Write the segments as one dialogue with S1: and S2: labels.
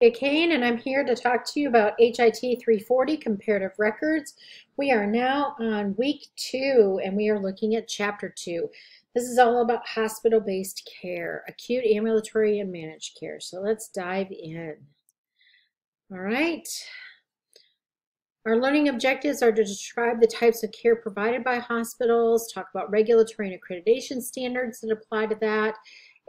S1: Kane, and I'm here to talk to you about HIT 340 comparative records. We are now on week 2 and we are looking at chapter 2. This is all about hospital-based care, acute, ambulatory, and managed care. So let's dive in. All right. Our learning objectives are to describe the types of care provided by hospitals, talk about regulatory and accreditation standards that apply to that,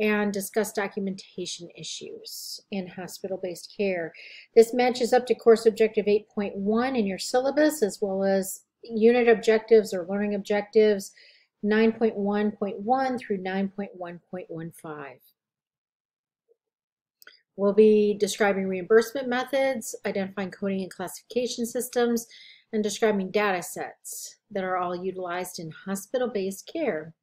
S1: and discuss documentation issues in hospital-based care. This matches up to course objective 8.1 in your syllabus, as well as unit objectives or learning objectives 9.1.1 through 9.1.15. We'll be describing reimbursement methods, identifying coding and classification systems, and describing data sets that are all utilized in hospital-based care,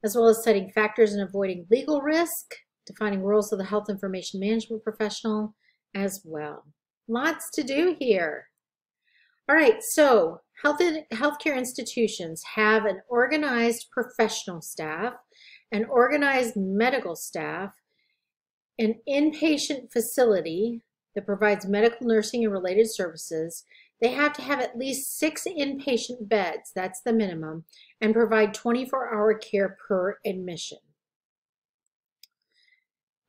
S1: as well as setting factors in avoiding legal risk, defining roles of the health information management professional as well. Lots to do here. All right, so healthcare institutions have an organized professional staff, an organized medical staff, an inpatient facility that provides medical nursing and related services. They have to have at least 6 inpatient beds, that's the minimum, and provide 24-hour care per admission.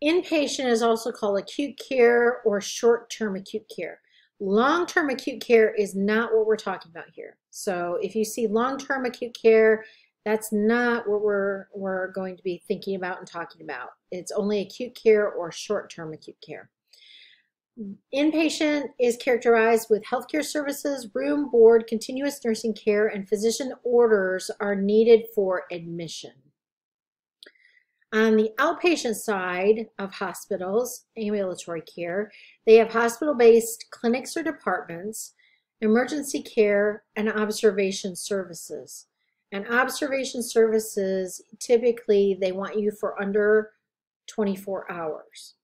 S1: Inpatient is also called acute care or short-term acute care. Long-term acute care is not what we're talking about here. So if you see long-term acute care, that's not what we're going to be thinking about and talking about. It's only acute care or short-term acute care. Inpatient is characterized with healthcare services, room, board, continuous nursing care, and physician orders are needed for admission. On the outpatient side of hospitals, ambulatory care, they have hospital-based clinics or departments, emergency care, and observation services. And observation services, typically they want you for under 24 hours.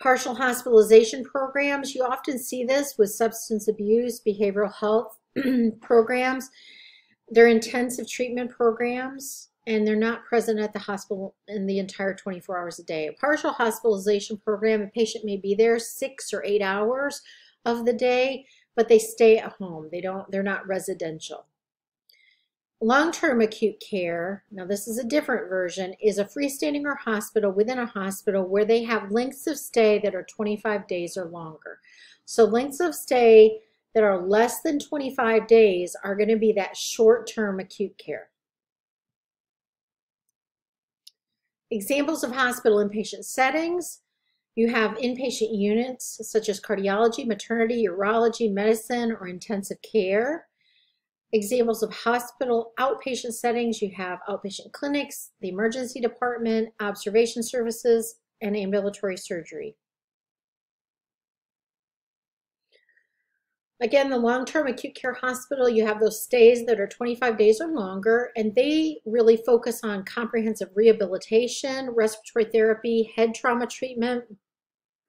S1: Partial hospitalization programs, you often see this with substance abuse, behavioral health programs. They're intensive treatment programs, and they're not present at the hospital in the entire 24 hours a day. A partial hospitalization program, a patient may be there 6 or 8 hours of the day, but they stay at home. They're not residential. Long-term acute care, now this is a different version, is a freestanding or hospital within a hospital where they have lengths of stay that are 25 days or longer. So lengths of stay that are less than 25 days are going to be that short-term acute care. Examples of hospital inpatient settings. You have inpatient units such as cardiology, maternity, urology, medicine, or intensive care. Examples of hospital outpatient settings, you have outpatient clinics, the emergency department, observation services, and ambulatory surgery. Again, the long-term acute care hospital, you have those stays that are 25 days or longer, and they really focus on comprehensive rehabilitation, respiratory therapy, head trauma treatment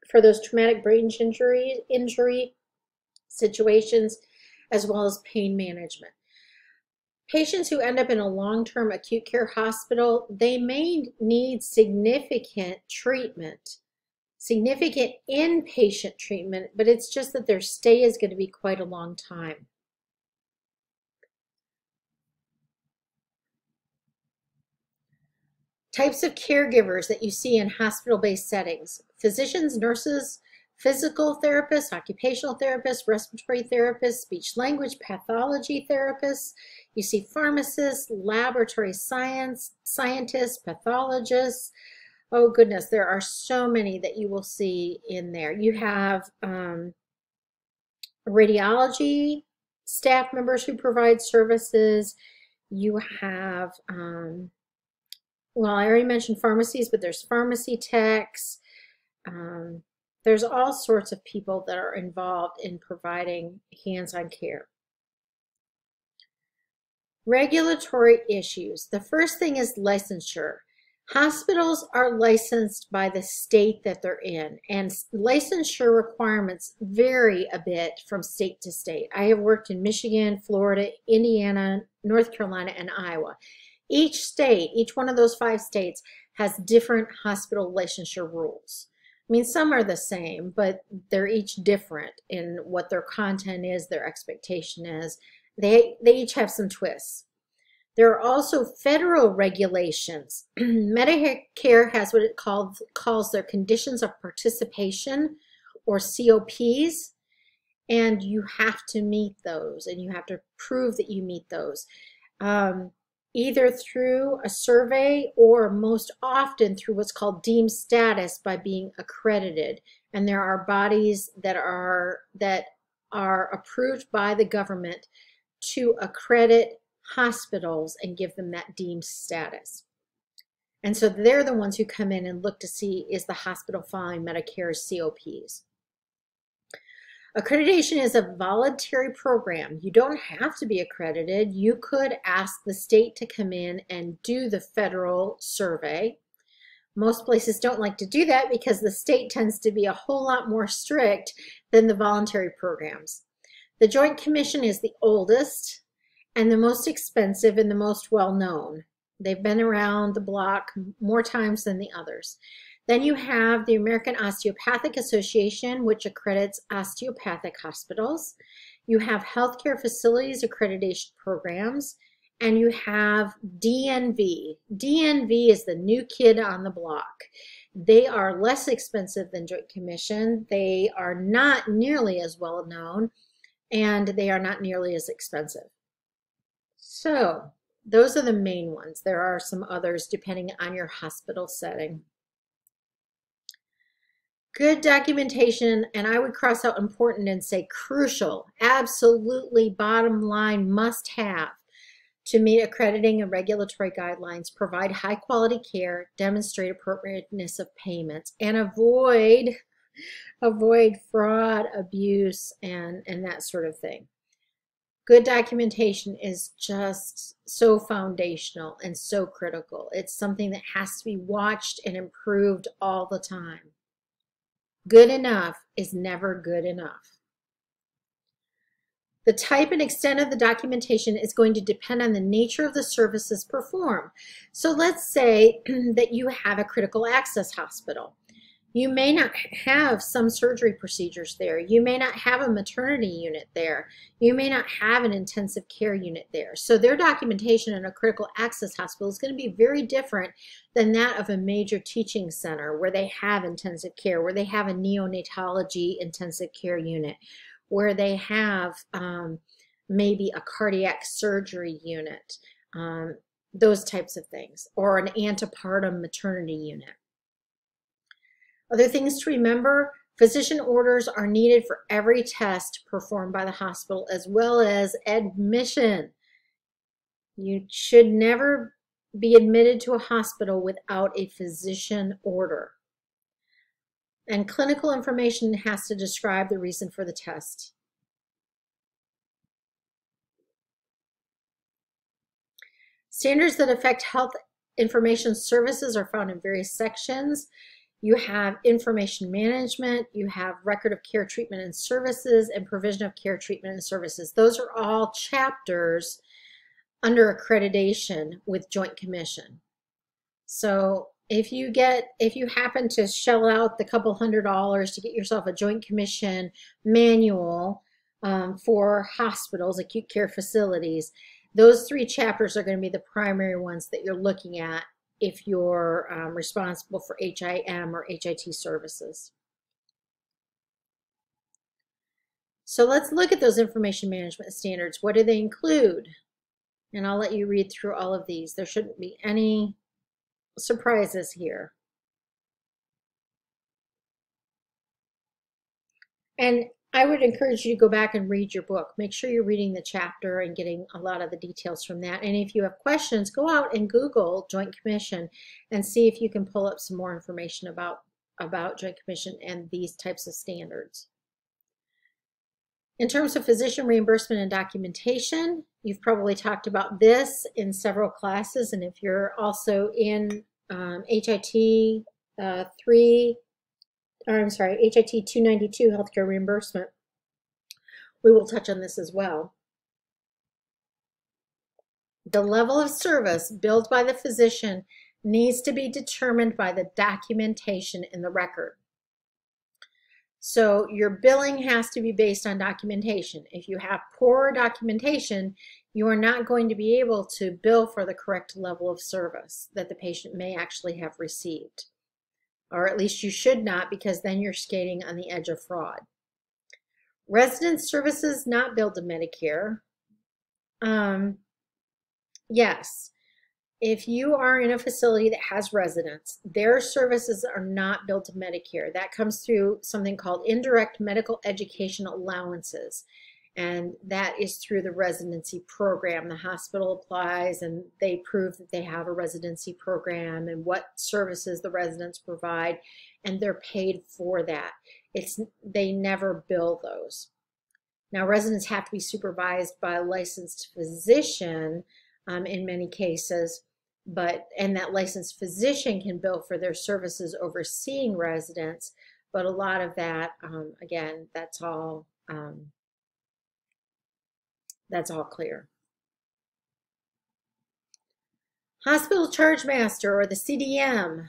S1: for those traumatic brain injury situations, as well as pain management. Patients who end up in a long-term acute care hospital, they may need significant treatment, significant inpatient treatment, but it's just that their stay is going to be quite a long time. Types of caregivers that you see in hospital-based settings: physicians, nurses, physical therapists, occupational therapists, respiratory therapists, speech language pathology therapists. You see pharmacists, laboratory scientists, pathologists. Oh goodness, there are so many that you will see in there. You have radiology staff members who provide services. You have, well, I already mentioned pharmacies, but there's pharmacy techs. There's all sorts of people that are involved in providing hands-on care. Regulatory issues. The first thing is licensure. Hospitals are licensed by the state that they're in, and licensure requirements vary a bit from state to state. I have worked in Michigan, Florida, Indiana, North Carolina, and Iowa. Each state, each one of those 5 states, has different hospital licensure rules. I mean, some are the same, but they're each different in what their content is, their expectation is. They each have some twists. There are also federal regulations. Medicare has what it calls their conditions of participation, or COPs, and you have to meet those, and you have to prove that you meet those, either through a survey or most often through what's called deemed status by being accredited. And there are bodies that are approved by the government to accredit hospitals and give them that deemed status. And so they're the ones who come in and look to see, is the hospital following Medicare's COPs. Accreditation is a voluntary program. You don't have to be accredited. You could ask the state to come in and do the federal survey. Most places don't like to do that because the state tends to be a whole lot more strict than the voluntary programs. The Joint Commission is the oldest and the most expensive and the most well-known. They've been around the block more times than the others. Then you have the American Osteopathic Association, which accredits osteopathic hospitals. You have healthcare facilities accreditation programs, and you have DNV. DNV is the new kid on the block. They are less expensive than Joint Commission. They are not nearly as well known, and they are not nearly as expensive. So those are the main ones. There are some others depending on your hospital setting. Good documentation, and I would cross out important and say crucial, absolutely bottom line must have to meet accrediting and regulatory guidelines, provide high quality care, demonstrate appropriateness of payments, and avoid fraud, abuse, and that sort of thing. Good documentation is just so foundational and so critical. It's something that has to be watched and improved all the time. Good enough is never good enough. The type and extent of the documentation is going to depend on the nature of the services performed. So let's say that you have a critical access hospital. You may not have some surgery procedures there. You may not have a maternity unit there. You may not have an intensive care unit there. So their documentation in a critical access hospital is going to be very different than that of a major teaching center where they have intensive care, where they have a neonatology intensive care unit, where they have maybe a cardiac surgery unit, those types of things, or an antepartum maternity unit. Other things to remember: physician orders are needed for every test performed by the hospital as well as admission. You should never be admitted to a hospital without a physician order. And clinical information has to describe the reason for the test. Standards that affect health information services are found in various sections. You have information management, you have record of care, treatment, and services, and provision of care, treatment, and services. Those are all chapters under accreditation with Joint Commission. So if you happen to shell out the couple $100 to get yourself a Joint Commission manual for hospitals, acute care facilities, those 3 chapters are going to be the primary ones that you're looking at if you're responsible for HIM or HIT services. So let's look at those information management standards. What do they include? And I'll let you read through all of these. There shouldn't be any surprises here. And I would encourage you to go back and read your book. Make sure you're reading the chapter and getting a lot of the details from that. And if you have questions, go out and Google Joint Commission and see if you can pull up some more information about Joint Commission and these types of standards. In terms of physician reimbursement and documentation, you've probably talked about this in several classes. And if you're also in HIT 292 healthcare reimbursement, we will touch on this as well. The level of service billed by the physician needs to be determined by the documentation in the record. So your billing has to be based on documentation. If you have poor documentation, you are not going to be able to bill for the correct level of service that the patient may actually have received. Or at least you should not, because then you're skating on the edge of fraud. Resident services not billed to Medicare. Yes. If you are in a facility that has residents, their services are not billed to Medicare. That comes through something called indirect medical education allowances. And that is through the residency program. The hospital applies and they prove that they have a residency program and what services the residents provide, and they're paid for that. They never bill those. Now, residents have to be supervised by a licensed physician in many cases, and that licensed physician can bill for their services overseeing residents, but a lot of that, again, that's all clear. Hospital Charge Master, or the CDM,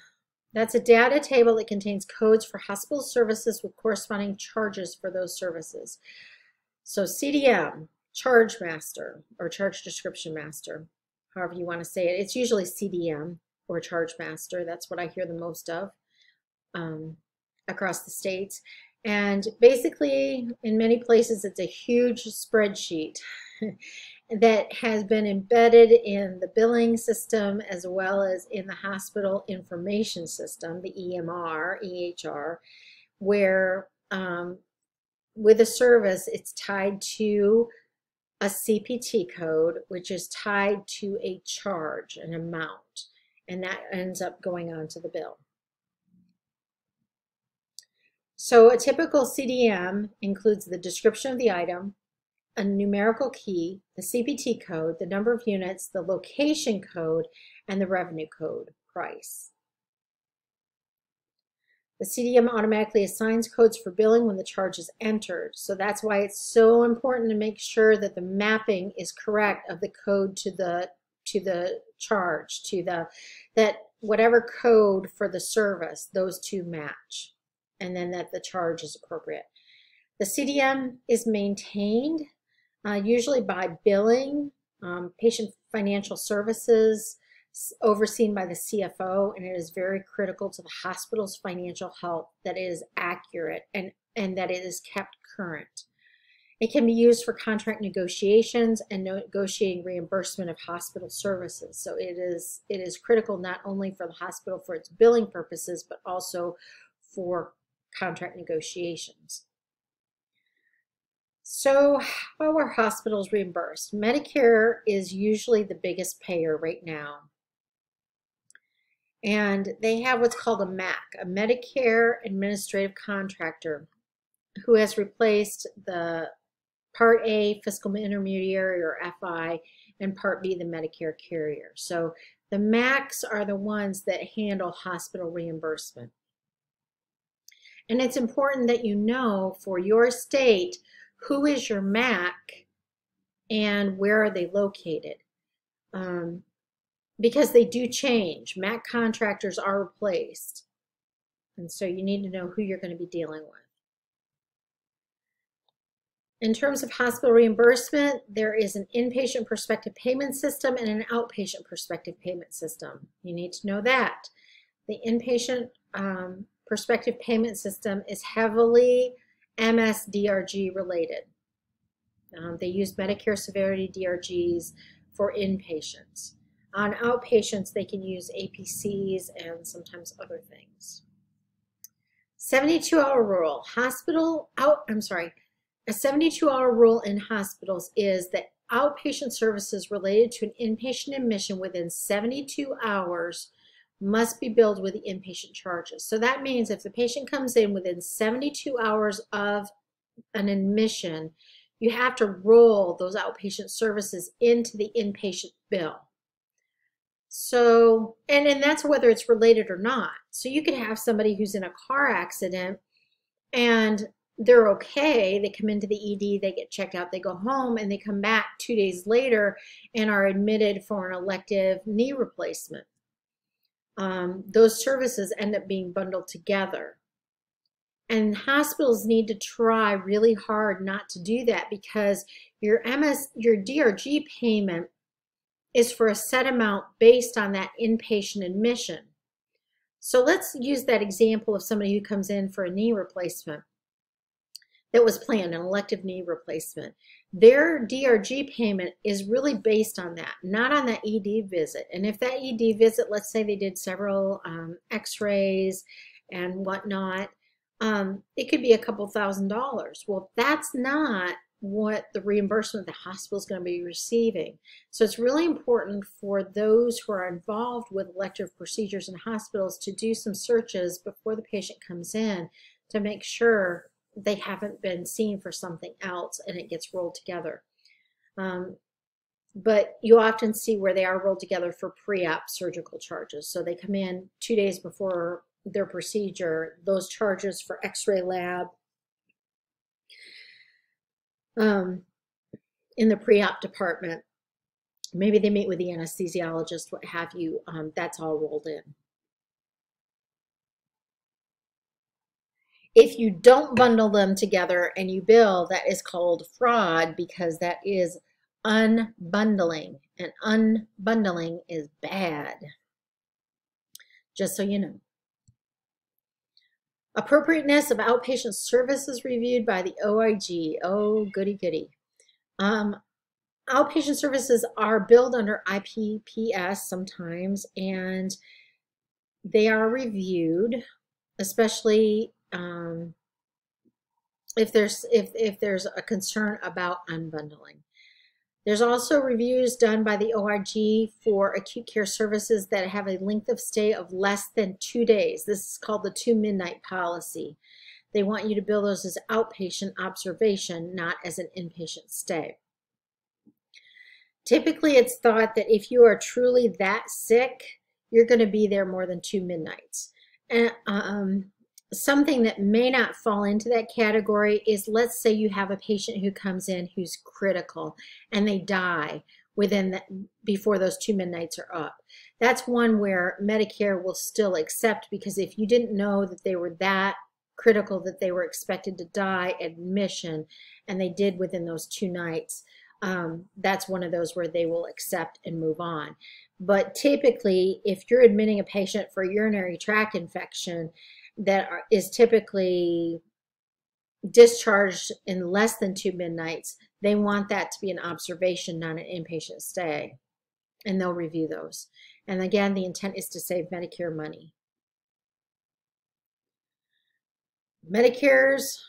S1: that's a data table that contains codes for hospital services with corresponding charges for those services. So CDM, Charge Master, or Charge Description Master, however you want to say it. It's usually CDM or Charge Master. That's what I hear the most of across the states. And basically, in many places, it's a huge spreadsheet that has been embedded in the billing system as well as in the hospital information system, the EMR, EHR, where with a service, it's tied to a CPT code, which is tied to a charge, an amount, and that ends up going on to the bill. So a typical CDM includes the description of the item, a numerical key, the CPT code, the number of units, the location code, and the revenue code price. The CDM automatically assigns codes for billing when the charge is entered. So that's why it's so important to make sure that the mapping is correct of the code to the charge, that whatever code for the service, those two match, and then that the charge is appropriate. The CDM is maintained usually by billing, patient financial services, overseen by the CFO, and it is very critical to the hospital's financial health that it is accurate and that it is kept current. It can be used for contract negotiations and negotiating reimbursement of hospital services. So it is critical not only for the hospital for its billing purposes, but also for contract negotiations. So how are hospitals reimbursed? Medicare is usually the biggest payer right now. And they have what's called a MAC, a Medicare Administrative Contractor, who has replaced the Part A Fiscal Intermediary, or FI, and Part B, the Medicare carrier. So the MACs are the ones that handle hospital reimbursement. And it's important that you know for your state who is your MAC and where are they located. Because they do change. MAC contractors are replaced. And so you need to know who you're going to be dealing with. In terms of hospital reimbursement, there is an inpatient prospective payment system and an outpatient prospective payment system. You need to know that. The inpatient prospective payment system is heavily MS-DRG related. They use Medicare Severity DRGs for inpatients. On outpatients, they can use APCs and sometimes other things. 72-hour rule. A 72-hour rule in hospitals is that outpatient services related to an inpatient admission within 72 hours must be billed with the inpatient charges. So that means if the patient comes in within 72 hours of an admission, you have to roll those outpatient services into the inpatient bill. So, and that's whether it's related or not. So you could have somebody who's in a car accident and they're okay. They come into the ED, they get checked out, they go home, and they come back 2 days later and are admitted for an elective knee replacement. those services end up being bundled together. And hospitals need to try really hard not to do that, because your DRG payment is for a set amount based on that inpatient admission. So let's use that example of somebody who comes in for a knee replacement that was planned, an elective knee replacement. Their DRG payment is really based on that, not on that ED visit. And if that ED visit, let's say they did several x-rays and whatnot, it could be a couple $1,000s. Well, that's not what the reimbursement the hospital is going to be receiving. So it's really important for those who are involved with elective procedures in hospitals to do some searches before the patient comes in to make sure they haven't been seen for something else and it gets rolled together. But you often see where they are rolled together for pre-op surgical charges. So they come in 2 days before their procedure, those charges for x-ray lab, in the pre-op department, maybe they meet with the anesthesiologist, what have you, that's all rolled in. If you don't bundle them together and you bill, that is called fraud, because that is unbundling, and unbundling is bad, just so you know. Appropriateness of outpatient services reviewed by the OIG. Oh, goody goody. Outpatient services are billed under IPPS sometimes, and they are reviewed, especially if there's a concern about unbundling. There's also reviews done by the OIG for acute care services that have a length of stay of less than 2 days. This is called the 2 midnight policy. They want you to bill those as outpatient observation, not as an inpatient stay. Typically, it's thought that if you are truly that sick, you're going to be there more than 2 midnights. And something that may not fall into that category is, let's say you have a patient who comes in who's critical and they die before those 2 midnights are up. That's one where Medicare will still accept, because if you didn't know that they were that critical that they were expected to die at admission and they did within those 2 nights, that's one of those where they will accept and move on. But typically, if you're admitting a patient for a urinary tract infection that is typically discharged in less than 2 midnights, they want that to be an observation, not an inpatient stay, and they'll review those. And again, the intent is to save Medicare money. Medicare's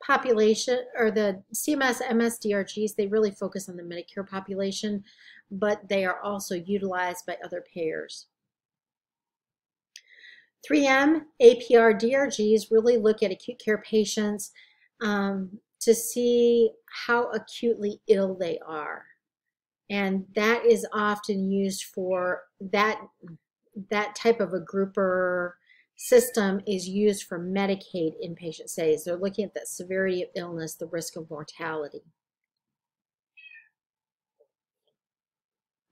S1: population, or the CMS MSDRGs, they really focus on the Medicare population, but they are also utilized by other payers. 3M APR DRGs really look at acute care patients to see how acutely ill they are. And that is often used for that type of a grouper system is used for Medicaid inpatient stays. They're looking at the severity of illness, the risk of mortality.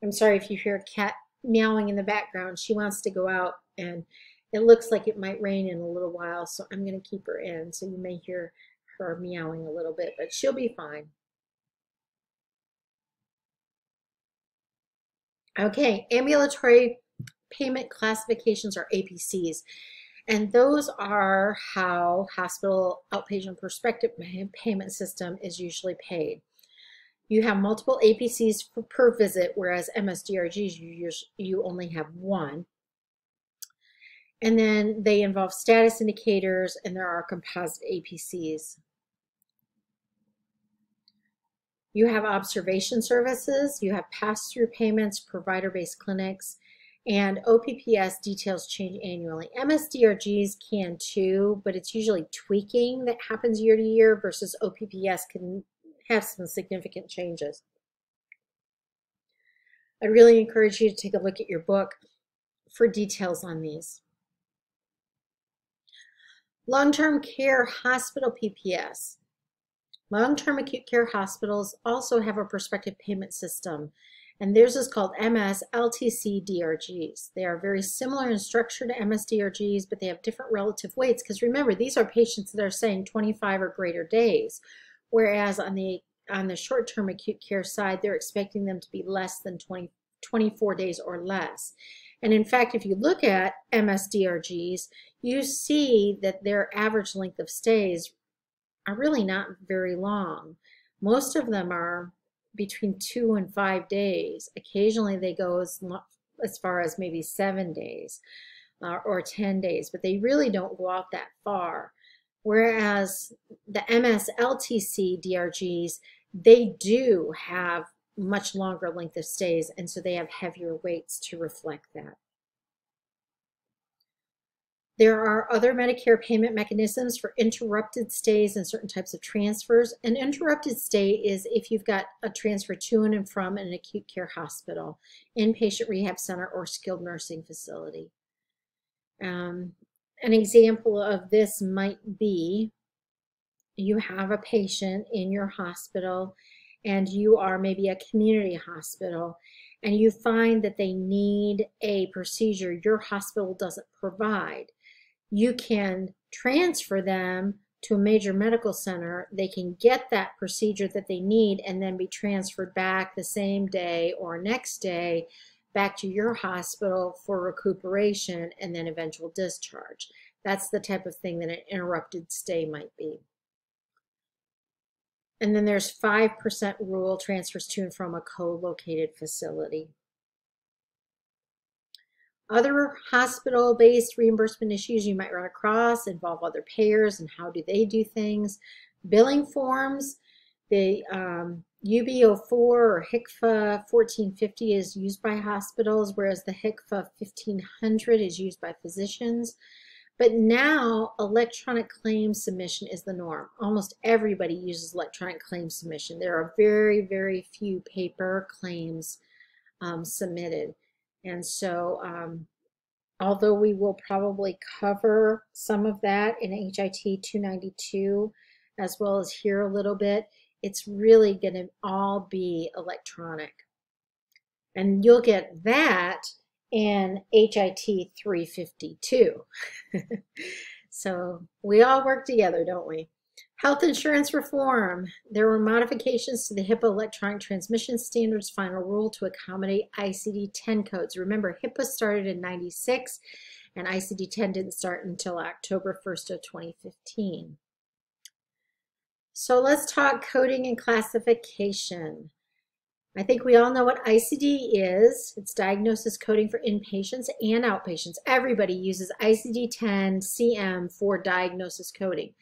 S1: I'm sorry if you hear a cat meowing in the background. She wants to go out, and it looks like it might rain in a little while, so I'm going to keep her in. So you may hear her meowing a little bit, but she'll be fine. Okay, ambulatory payment classifications, or APCs. And those are how hospital outpatient prospective payment system is usually paid. You have multiple APCs per visit, whereas MSDRGs, you only have one. And then they involve status indicators, and there are composite APCs. You have observation services, you have pass-through payments, provider-based clinics, and OPPS details change annually. MSDRGs can too, but it's usually tweaking that happens year to year, versus OPPS can have some significant changes. I'd really encourage you to take a look at your book for details on these. Long-term care hospital PPS. Long-term acute care hospitals also have a prospective payment system, And theirs is called MS-LTC DRGs. They are very similar in structure to MS-DRGs, but they have different relative weights, because remember, these are patients that are saying 25 or greater days, whereas on the short-term acute care side, they're expecting them to be less than 24 days or less. And in fact, if you look at MS-DRGs, you see that their average length of stays are really not very long. Most of them are between 2 and 5 days. Occasionally they go as far as maybe 7 days or 10 days, but they really don't go out that far. Whereas the MS-LTC DRGs, they do have much longer length of stays, and so they have heavier weights to reflect that. There are other Medicare payment mechanisms for interrupted stays and certain types of transfers. An interrupted stay is if you've got a transfer to and from an acute care hospital, inpatient rehab center, or skilled nursing facility. An example of this might be you have a patient in your hospital and you are maybe a community hospital and you find that they need a procedure your hospital doesn't provide. You can transfer them to a major medical center. They can get that procedure that they need and then be transferred back the same day or next day back to your hospital for recuperation and then eventual discharge. That's the type of thing that an interrupted stay might be. And then there's 5% rule, transfers to and from a co-located facility. Other hospital-based reimbursement issues you might run across involve other payers and how do they do things. Billing forms, the UB04 or HCFA 1450 is used by hospitals, whereas the HCFA 1500 is used by physicians. But now electronic claim submission is the norm. Almost everybody uses electronic claim submission. There are very, very few paper claims submitted. And so although we will probably cover some of that in HIT 292 as well as here a little bit, it's really going to all be electronic. And you'll get that in HIT 352. So we all work together, don't we? Health insurance reform. There were modifications to the HIPAA electronic transmission standards final rule to accommodate ICD-10 codes. Remember, HIPAA started in '96 and ICD-10 didn't start until October 1st of 2015. So let's talk coding and classification. I think we all know what ICD is. It's diagnosis coding for inpatients and outpatients. Everybody uses ICD-10 CM for diagnosis coding.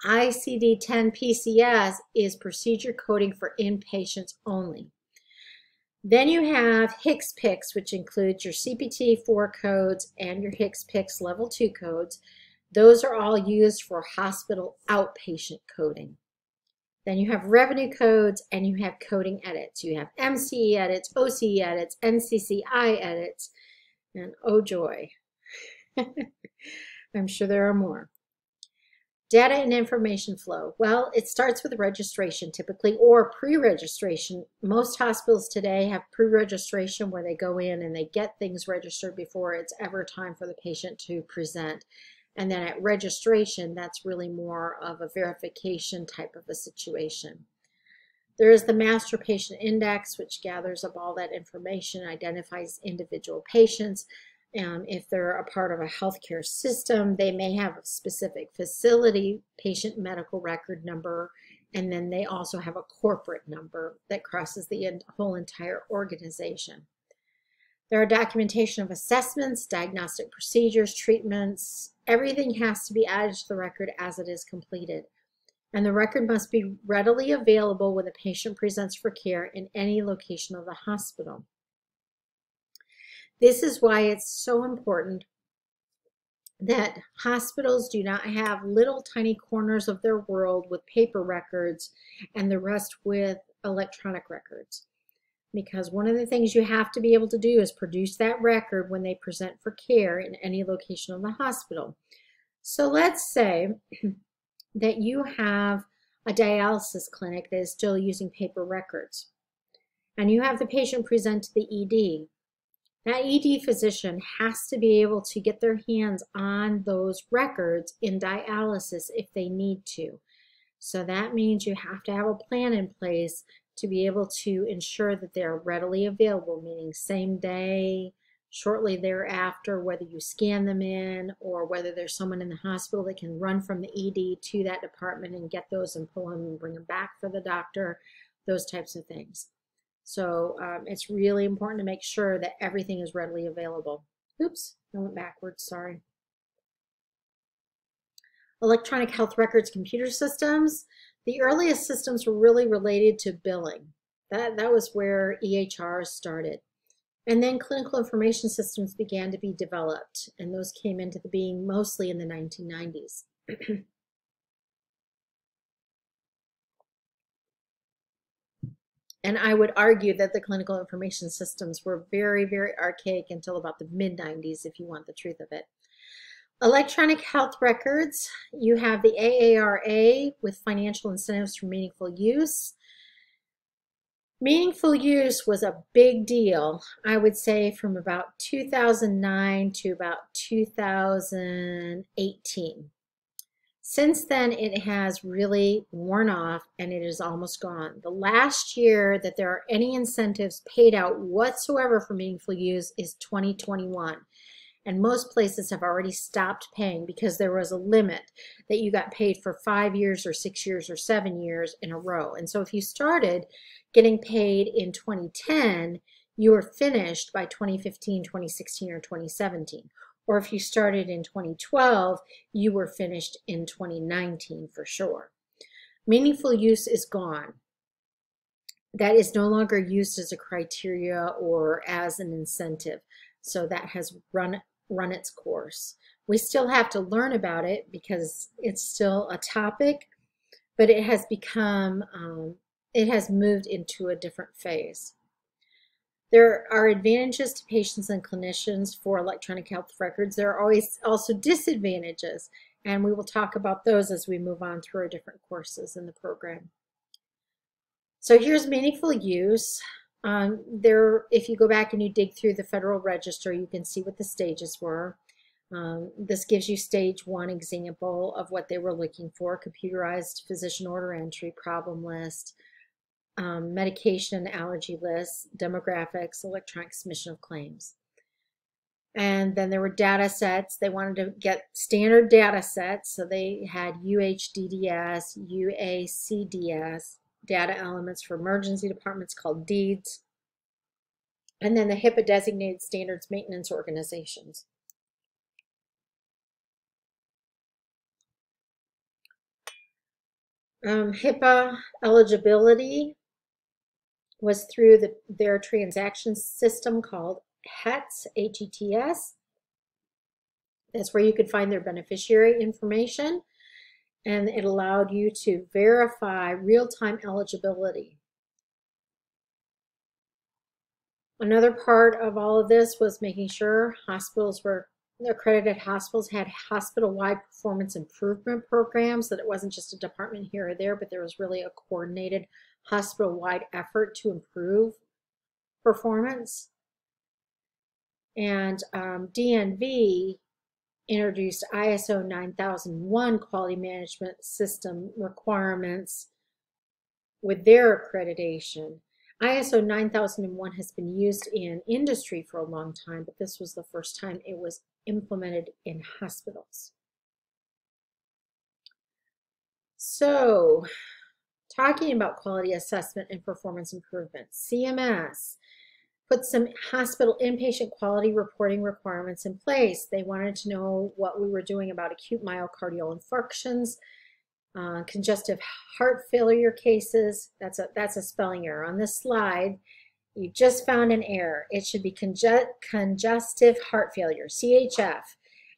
S1: ICD-10 PCS is procedure coding for inpatients only. Then you have HCPCS, which includes your CPT-4 codes and your HCPCS Level 2 codes. Those are all used for hospital outpatient coding. Then you have revenue codes and you have coding edits. You have MCE edits, OCE edits, NCCI edits, and oh joy, I'm sure there are more. Data and information flow. Well, it starts with registration typically or pre-registration. Most hospitals today have pre-registration where they go in and they get things registered before it's ever time for the patient to present. And then at registration, that's really more of a verification type of a situation. There is the Master Patient Index, which gathers up all that information, identifies individual patients. If they're a part of a healthcare system, they may have a specific facility patient medical record number, and then they also have a corporate number that crosses the whole entire organization. There are documentation of assessments, diagnostic procedures, treatments. Everything has to be added to the record as it is completed. And the record must be readily available when the patient presents for care in any location of the hospital. This is why it's so important that hospitals do not have little tiny corners of their world with paper records and the rest with electronic records. Because one of the things you have to be able to do is produce that record when they present for care in any location of the hospital. So let's say that you have a dialysis clinic that is still using paper records. and you have the patient present to the ED, that ED physician has to be able to get their hands on those records in dialysis if they need to. So that means you have to have a plan in place to be able to ensure that they're readily available, meaning same day, shortly thereafter, whether you scan them in or whether there's someone in the hospital that can run from the ED to that department and get those and pull them and bring them back for the doctor, those types of things. So it's really important to make sure that everything is readily available. Oops, I went backwards, sorry. Electronic health records computer systems. The earliest systems were really related to billing. That was where EHRs started. And then clinical information systems began to be developed, and those came into being mostly in the 1990s. And I would argue that the clinical information systems were very, very archaic until about the mid-90s, if you want the truth of it. Electronic health records, you have the AARA with financial incentives for meaningful use. Meaningful use was a big deal, I would say, from about 2009 to about 2018. Since then, it has really worn off and it is almost gone. The last year that there are any incentives paid out whatsoever for meaningful use is 2021. And most places have already stopped paying because there was a limit that you got paid for 5 years or 6 years or 7 years in a row. And so if you started getting paid in 2010, you were finished by 2015, 2016, or 2017. Or if you started in 2012, you were finished in 2019 for sure. Meaningful use is gone. That is no longer used as a criteria or as an incentive. So that has run its course. We still have to learn about it because it's still a topic, but it has become, it has moved into a different phase. There are advantages to patients and clinicians for electronic health records. There are always also disadvantages, and we will talk about those as we move on through our different courses in the program. So here's meaningful use. If you go back and you dig through the Federal Register, you can see what the stages were. This gives you stage 1 example of what they were looking for: computerized physician order entry, problem list, medication allergy lists, demographics, electronic submission of claims. And then there were data sets. They wanted to get standard data sets, so they had UHDDS, UACDS, data elements for emergency departments called DEEDs, and then the HIPAA designated standards maintenance organizations. HIPAA eligibility was through their transaction system called HETS, H-E-T-S. That's where you could find their beneficiary information, and it allowed you to verify real-time eligibility. Another part of all of this was making sure accredited hospitals had hospital-wide performance improvement programs, that it wasn't just a department here or there, but there was really a coordinated hospital-wide effort to improve performance. And DNV introduced ISO 9001 quality management system requirements with their accreditation. ISO 9001 has been used in industry for a long time, but this was the first time it was implemented in hospitals. So, talking about quality assessment and performance improvement, CMS put some hospital inpatient quality reporting requirements in place. They wanted to know what we were doing about acute myocardial infarctions, congestive heart failure cases. That's a spelling error. On this slide, you just found an error. It should be congestive heart failure, CHF,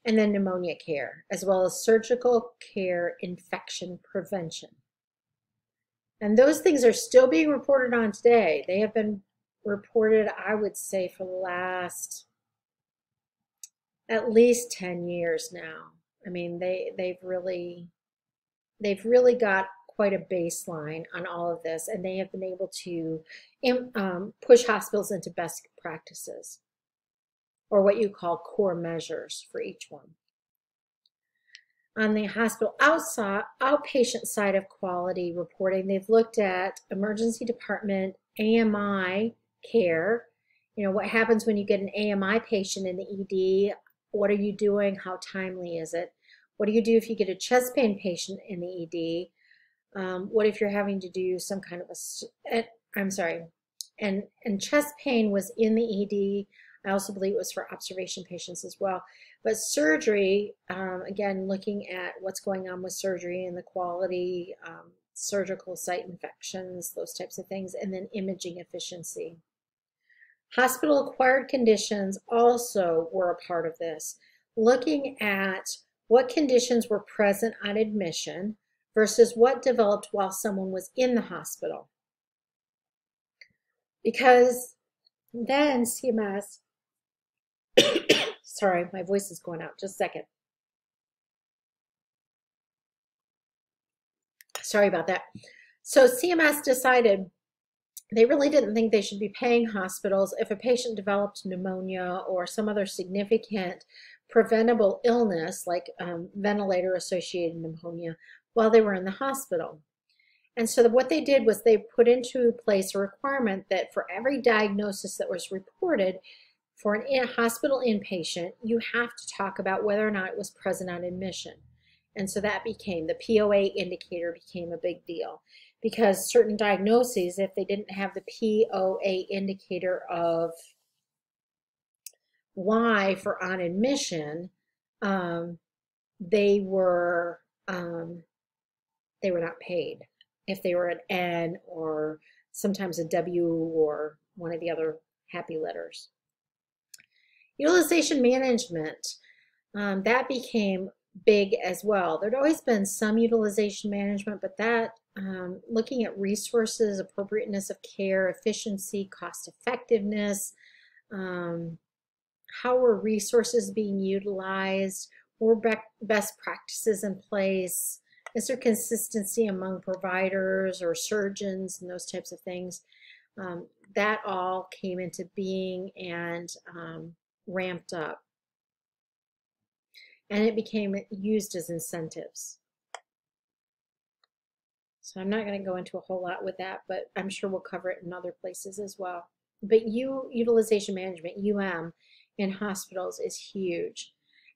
S1: and then pneumonia care, as well as surgical care infection prevention. And those things are still being reported on today. They have been reported, I would say, for the last at least 10 years now. I mean, they've really got quite a baseline on all of this, and they have been able to push hospitals into best practices, or what you call core measures for each one. On the hospital outpatient side of quality reporting, they've looked at emergency department AMI care. You know, what happens when you get an AMI patient in the ED? What are you doing? How timely is it? What do you do if you get a chest pain patient in the ED? What if you're having to do some kind of I'm sorry, and chest pain was in the ED. I also believe it was for observation patients as well. But surgery, again, looking at what's going on with surgery and the quality, surgical site infections, those types of things, and then imaging efficiency. Hospital-acquired conditions also were a part of this, looking at what conditions were present on admission versus what developed while someone was in the hospital. Because then CMS, sorry, my voice is going out, just a second. Sorry about that. So CMS decided they really didn't think they should be paying hospitals if a patient developed pneumonia or some other significant preventable illness like ventilator-associated pneumonia while they were in the hospital. And so what they did was they put into place a requirement that for every diagnosis that was reported for an hospital inpatient, you have to talk about whether or not it was present on admission. And so that became, the POA indicator became a big deal, because certain diagnoses, if they didn't have the POA indicator of Y for on admission, they were not paid. If they were an N or sometimes a W or one of the other happy letters. Utilization management, that became big as well. There'd always been some utilization management, but that looking at resources, appropriateness of care, efficiency, cost effectiveness, how were resources being utilized, were best practices in place, is there consistency among providers or surgeons and those types of things? That all came into being and ramped up. And it became used as incentives. So I'm not going to go into a whole lot with that, but I'm sure we'll cover it in other places as well. But utilization management, UM, in hospitals is huge.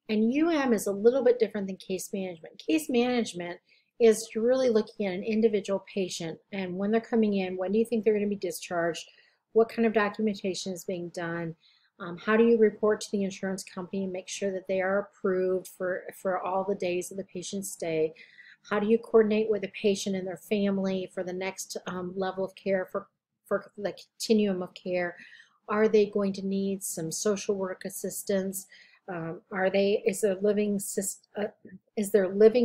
S1: And UM is a little bit different than case management. Case management is you're really looking at an individual patient and when they're coming in, when do you think they're going to be discharged, what kind of documentation is being done, how do you report to the insurance company and make sure that they are approved for all the days of the patient's stay, how do you coordinate with the patient and their family for the next level of care, for the continuum of care, are they going to need some social work assistance? Is their living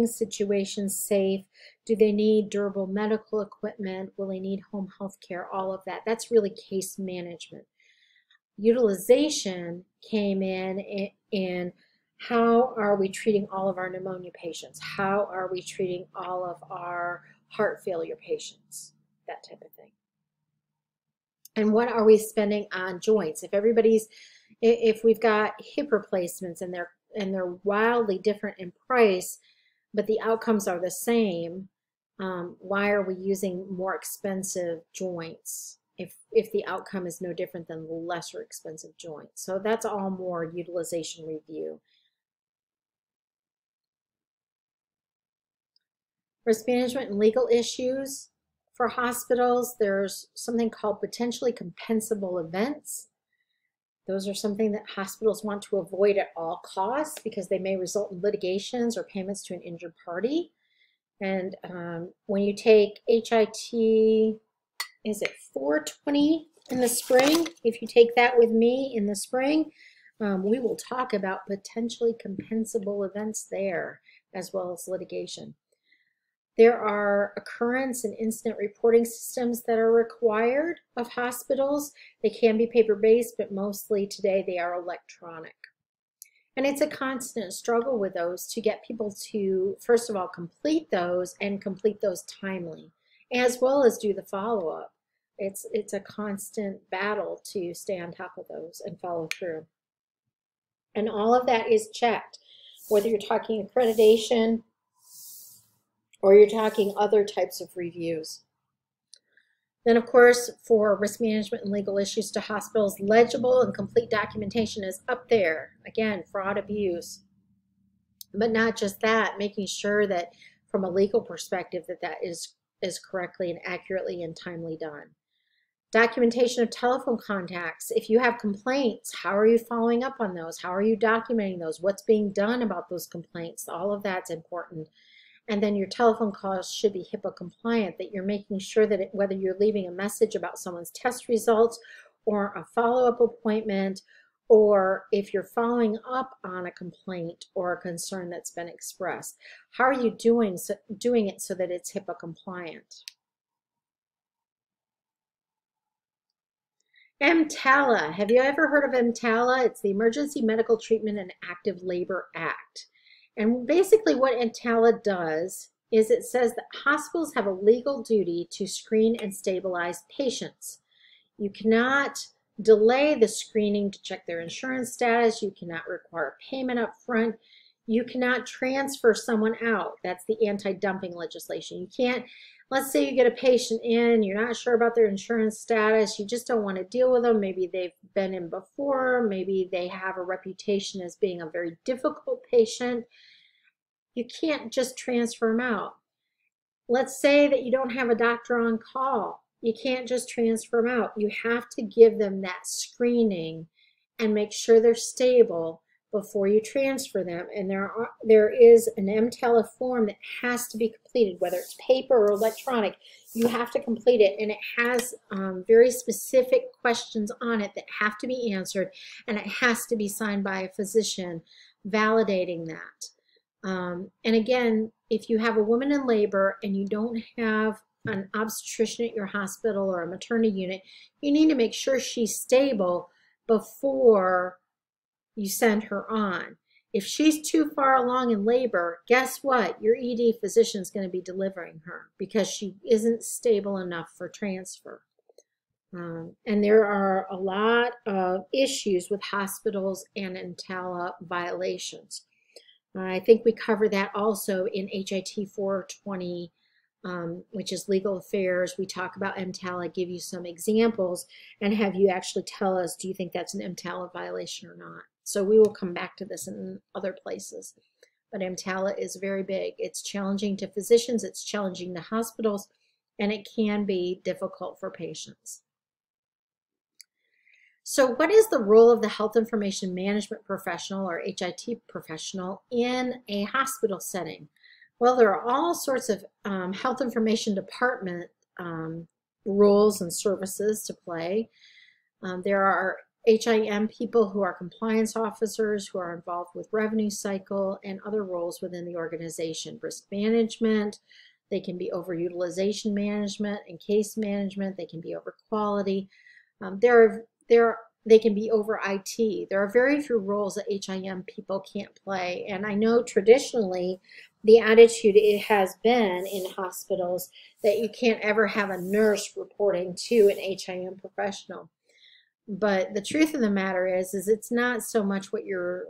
S1: situation safe? Do they need durable medical equipment? Will they need home health care? All of that. That's really case management. Utilization came in how are we treating all of our pneumonia patients? How are we treating all of our heart failure patients? That type of thing. And what are we spending on joints? If we've got hip replacements and they're wildly different in price, but the outcomes are the same, why are we using more expensive joints if the outcome is no different than lesser expensive joints? So that's all more utilization review. Risk management and legal issues. For hospitals, there's something called potentially compensable events. Those are something that hospitals want to avoid at all costs because they may result in litigations or payments to an injured party. And when you take HIT, is it 420 in the spring? If you take that with me in the spring, we will talk about potentially compensable events there as well as litigation. There are occurrence and incident reporting systems that are required of hospitals. They can be paper-based, but mostly today they are electronic. And it's a constant struggle with those to get people to, first of all, complete those and complete those timely, as well as do the follow-up. It's a constant battle to stay on top of those and follow through. And all of that is checked, whether you're talking accreditation or you're talking other types of reviews. Then, of course, for risk management and legal issues to hospitals, legible and complete documentation is up there. Again, fraud, abuse. But not just that, making sure that from a legal perspective that is correctly and accurately and timely done. Documentation of telephone contacts. If you have complaints, how are you following up on those? How are you documenting those? What's being done about those complaints? All of that's important. And then your telephone calls should be HIPAA compliant, that you're making sure that whether you're leaving a message about someone's test results or a follow-up appointment, or if you're following up on a complaint or a concern that's been expressed, how are you doing it so that it's HIPAA compliant? EMTALA. Have you ever heard of EMTALA? It's the Emergency Medical Treatment and Active Labor Act. And basically what EMTALA does is it says that hospitals have a legal duty to screen and stabilize patients. You cannot delay the screening to check their insurance status. You cannot require payment up front. You cannot transfer someone out. That's the anti-dumping legislation. You can't, let's say you get a patient in, you're not sure about their insurance status, you just don't want to deal with them. Maybe they've been in before, maybe they have a reputation as being a very difficult patient. You can't just transfer them out. Let's say that you don't have a doctor on call. You can't just transfer them out. You have to give them that screening and make sure they're stable before you transfer them. And there is an EMTALA form that has to be completed, whether it's paper or electronic. You have to complete it, and it has very specific questions on it that have to be answered, and it has to be signed by a physician validating that. And again, if you have a woman in labor and you don't have an obstetrician at your hospital or a maternity unit, you need to make sure she's stable before you send her on. If she's too far along in labor, guess what? Your ED physician is going to be delivering her because she isn't stable enough for transfer. And there are a lot of issues with hospitals and EMTALA violations. I think we cover that also in HIT 420, which is legal affairs. We talk about EMTALA, give you some examples, and have you actually tell us, do you think that's an EMTALA violation or not? So we will come back to this in other places. But EMTALA is very big. It's challenging to physicians, it's challenging to hospitals, and it can be difficult for patients. So what is the role of the health information management professional or HIT professional in a hospital setting? Well, there are all sorts of health information department roles and services to play. There are HIM people who are compliance officers who are involved with revenue cycle and other roles within the organization. Risk management, they can be over utilization management and case management, they can be over quality. They can be over IT. There are very few roles that HIM people can't play. And I know traditionally the attitude it has been in hospitals that you can't ever have a nurse reporting to an HIM professional. But the truth of the matter is it's not so much what your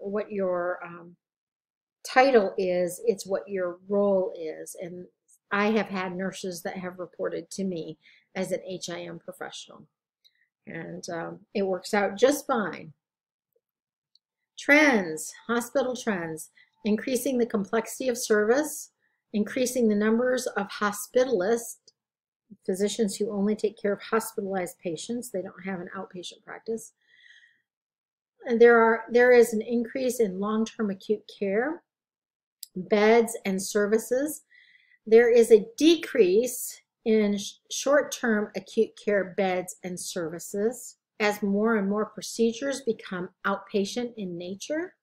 S1: title is, it's what your role is. And I have had nurses that have reported to me as an HIM professional. And it works out just fine. Trends, hospital trends, increasing the complexity of service, increasing the numbers of hospitalists, physicians who only take care of hospitalized patients. They don't have an outpatient practice. And there is an increase in long-term acute care, beds and services. There is a decrease in short-term acute care beds and services as more and more procedures become outpatient in nature.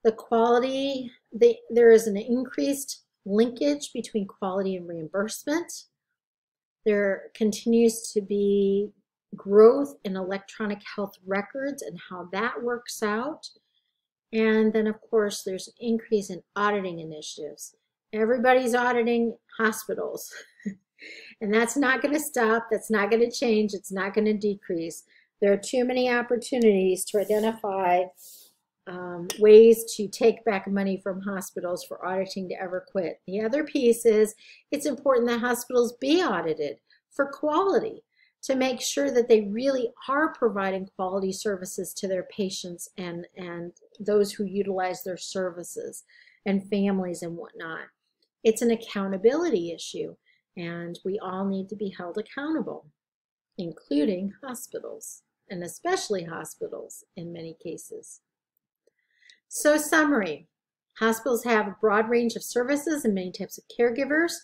S1: The quality, there is an increased linkage between quality and reimbursement. There continues to be growth in electronic health records and how that works out. And then, of course, there's an increase in auditing initiatives. Everybody's auditing hospitals. And that's not going to stop. That's not going to change. It's not going to decrease. There are too many opportunities to identify ways to take back money from hospitals for auditing to ever quit. The other piece is it's important that hospitals be audited for quality, to make sure that they really are providing quality services to their patients and those who utilize their services and families and whatnot. It's an accountability issue, and we all need to be held accountable, including hospitals, and especially hospitals in many cases. So summary, hospitals have a broad range of services and many types of caregivers.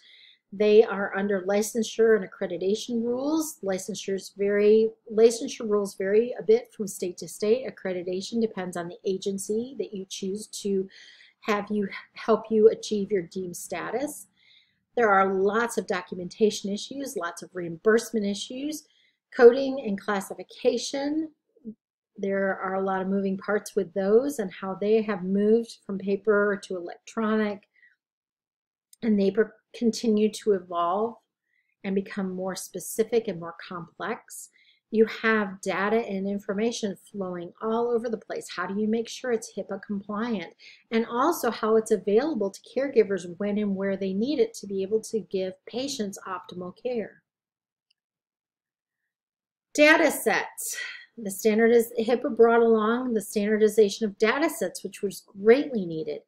S1: They are under licensure and accreditation rules. Licensure rules vary a bit from state to state. Accreditation depends on the agency that you choose to help you achieve your deemed status. There are lots of documentation issues, lots of reimbursement issues, coding and classification. There are a lot of moving parts with those and how they have moved from paper to electronic, and they continue to evolve and become more specific and more complex. You have data and information flowing all over the place. How do you make sure it's HIPAA compliant? And also how it's available to caregivers when and where they need it to be able to give patients optimal care. Data sets. The HIPAA brought along the standardization of data sets, which was greatly needed,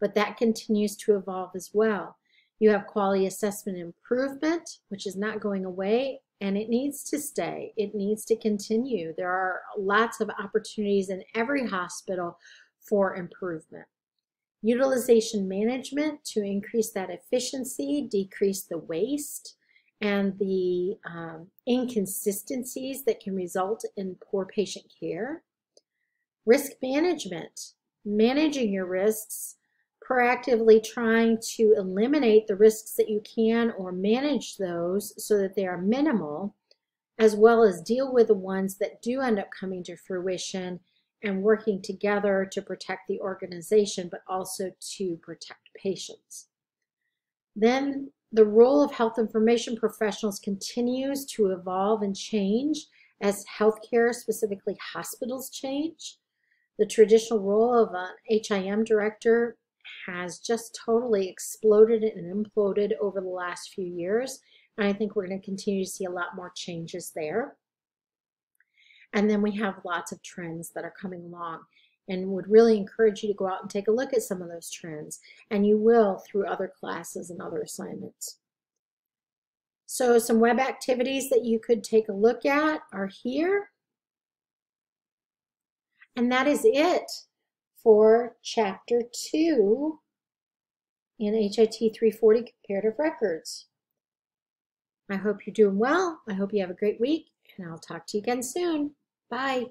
S1: but that continues to evolve as well. You have quality assessment improvement, which is not going away, and it needs to stay. It needs to continue. There are lots of opportunities in every hospital for improvement. Utilization management to increase that efficiency, decrease the waste, and the inconsistencies that can result in poor patient care. Risk management, managing your risks, proactively trying to eliminate the risks that you can or manage those so that they are minimal, as well as deal with the ones that do end up coming to fruition, and working together to protect the organization, but also to protect patients. Then the role of health information professionals continues to evolve and change as healthcare, specifically hospitals, change. The traditional role of an HIM director has just totally exploded and imploded over the last few years, and I think we're going to continue to see a lot more changes there. And then we have lots of trends that are coming along, and would really encourage you to go out and take a look at some of those trends, and you will through other classes and other assignments. So some web activities that you could take a look at are here. And that is it for Chapter 2 in HIT 340 Comparative Records. I hope you're doing well. I hope you have a great week, and I'll talk to you again soon. Bye.